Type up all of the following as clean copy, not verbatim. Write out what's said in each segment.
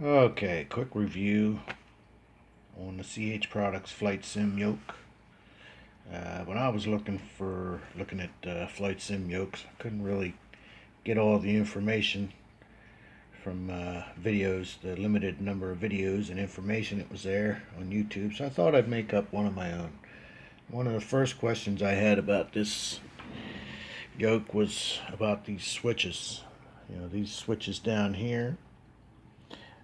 Okay, quick review on the CH Products Flight Sim yoke. When I was looking at Flight Sim yokes, I couldn't really get all the information from videos, the limited number of videos and information that was there on YouTube. So I thought I'd make up one of my own. One of the first questions I had about this yoke was about these switches. These switches down here,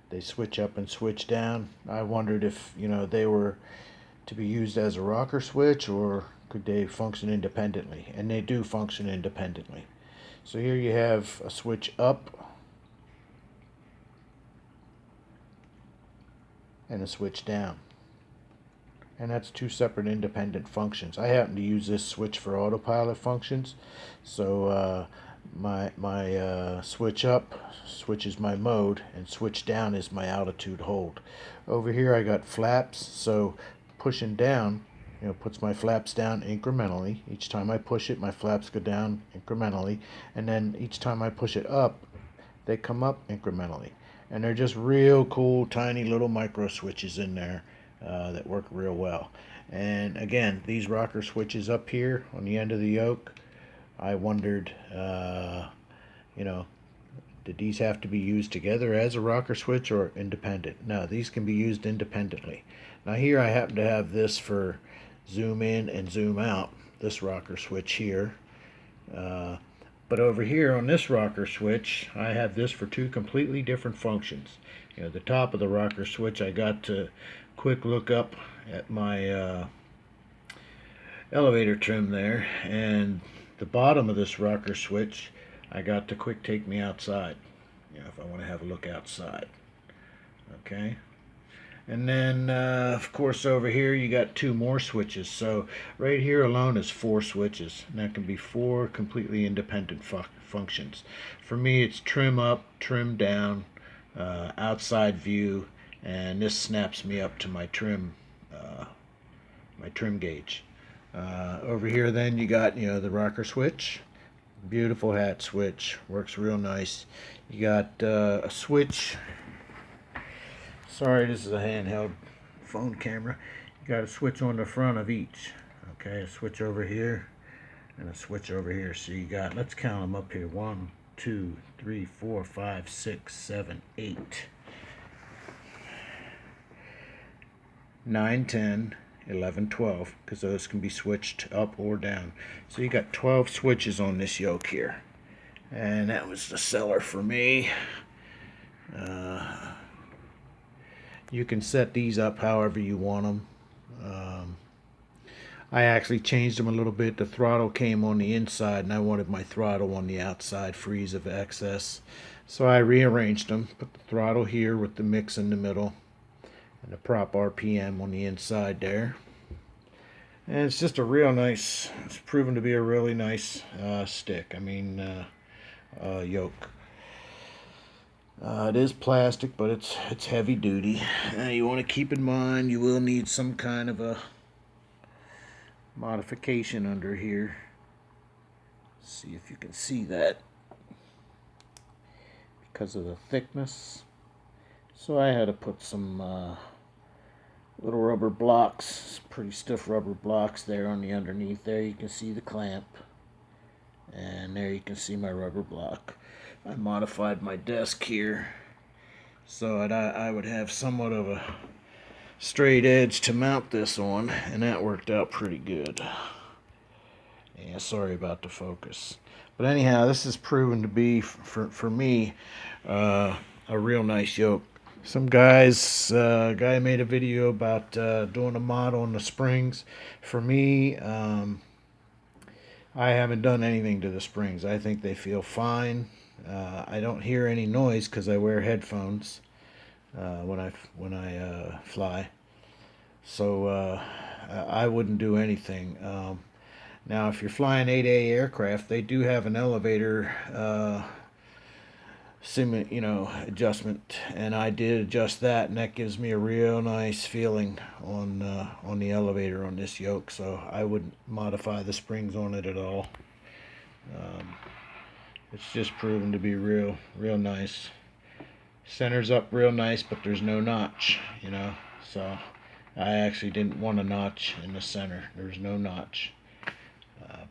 they switch up and switch down. I wondered if, they were to be used as a rocker switch or could they function independently? And they do function independently. So here you have a switch up and a switch down. And that's two separate independent functions. I happen to use this switch for autopilot functions. So my switch up switches my mode, and switch down is my altitude hold. Over here I got flaps, so pushing down puts my flaps down incrementally. Each time I push it, my flaps go down incrementally, and then each time I push it up, they come up incrementally. And they're just real cool, tiny little micro switches in there that work real well. And again, these rocker switches up here on the end of the yoke, I wondered, you know, did these have to be used together as a rocker switch or independent? No, these can be used independently. Now here I happen to have this for zoom in and zoom out, this rocker switch here. But over here on this rocker switch, I have this for two completely different functions. The top of the rocker switch, I got to quick look up at my elevator trim there, and the bottom of this rocker switch, I got to quick take me outside, if I want to have a look outside. Okay. And then, of course, over here you got two more switches. So right here alone is four switches. And that can be four completely independent functions. For me, it's trim up, trim down, outside view, and this snaps me up to my trim gauge. Over here, then you got the rocker switch. Beautiful hat switch, works real nice. You got a switch. Sorry, this is a handheld phone camera. You got a switch on the front of each. Okay, a switch over here and a switch over here. So you got, let's count them up here. 1, 2, 3, 4, 5, 6, 7, 8, 9, 10, 11, 12, because those can be switched up or down. So you got 12 switches on this yoke here. And that was the seller for me. You can set these up however you want them. I actually changed them a little bit. The throttle came on the inside and I wanted my throttle on the outside, freeze of excess. So I rearranged them, put the throttle here with the mix in the middle and the prop RPM on the inside there. And it's just a real nice, it's proven to be a really nice stick. Yoke. It is plastic, but it's heavy duty. You want to keep in mind you will need some kind of a modification under here. See if you can see that because of the thickness. So I had to put some little rubber blocks, pretty stiff rubber blocks there on the underneath. There you can see the clamp, and there you can see my rubber block. I modified my desk here so that I would have somewhat of a straight edge to mount this on, and that worked out pretty good. Yeah, sorry about the focus. But anyhow, this has proven to be, for me, a real nice yoke. Some guy made a video about doing a mod on the springs. For me, I haven't done anything to the springs. I think they feel fine. I don't hear any noise because I wear headphones when I fly. So I wouldn't do anything. Now, if you're flying 8A aircraft, they do have an elevator adjustment, and I did adjust that, and that gives me a real nice feeling on the elevator on this yoke. So I wouldn't modify the springs on it at all. It's just proven to be real nice. Centers up real nice, but there's no notch, you know. So I actually didn't want a notch in the center. There's no notch.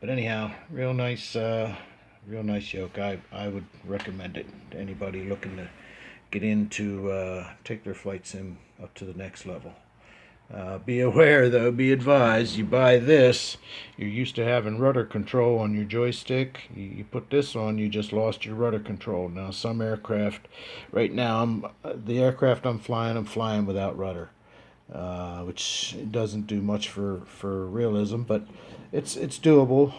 But anyhow, real nice yoke. I would recommend it to anybody looking to get into take their flight sim up to the next level. Be aware though, be advised, you buy this, you're used to having rudder control on your joystick. You put this on, you just lost your rudder control. Now some aircraft, right now, the aircraft I'm flying without rudder, which doesn't do much for realism, but it's doable.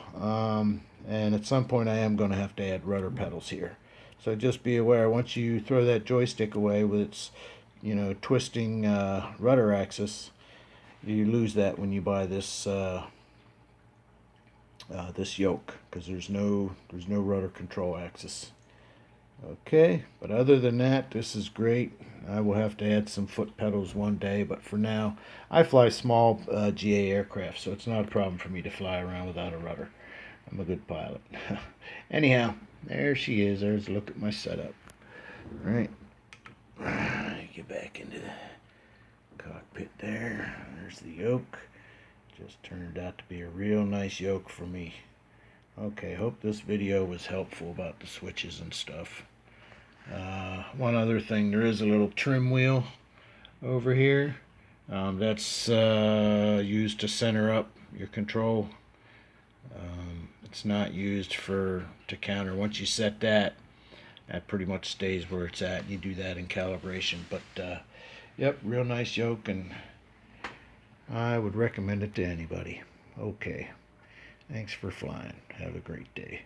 And at some point I am going to have to add rudder pedals here. So just be aware, once you throw that joystick away with its, twisting rudder axis, you lose that when you buy this yoke, because there's no rudder control axis. Okay, but other than that, this is great. I will have to add some foot pedals one day, but for now, I fly small GA aircraft, so it's not a problem for me to fly around without a rudder. I'm a good pilot. Anyhow, there she is. There's a look at my setup. All right, get back into the cockpit there. There's the yoke. Just turned out to be a real nice yoke for me. Okay, hope this video was helpful about the switches and stuff. One other thing, there is a little trim wheel over here. That's used to center up your control. It's not used to counter. Once you set that pretty much stays where it's at. You do that in calibration. But yep, real nice yoke, and I would recommend it to anybody. Okay, thanks for flying. Have a great day.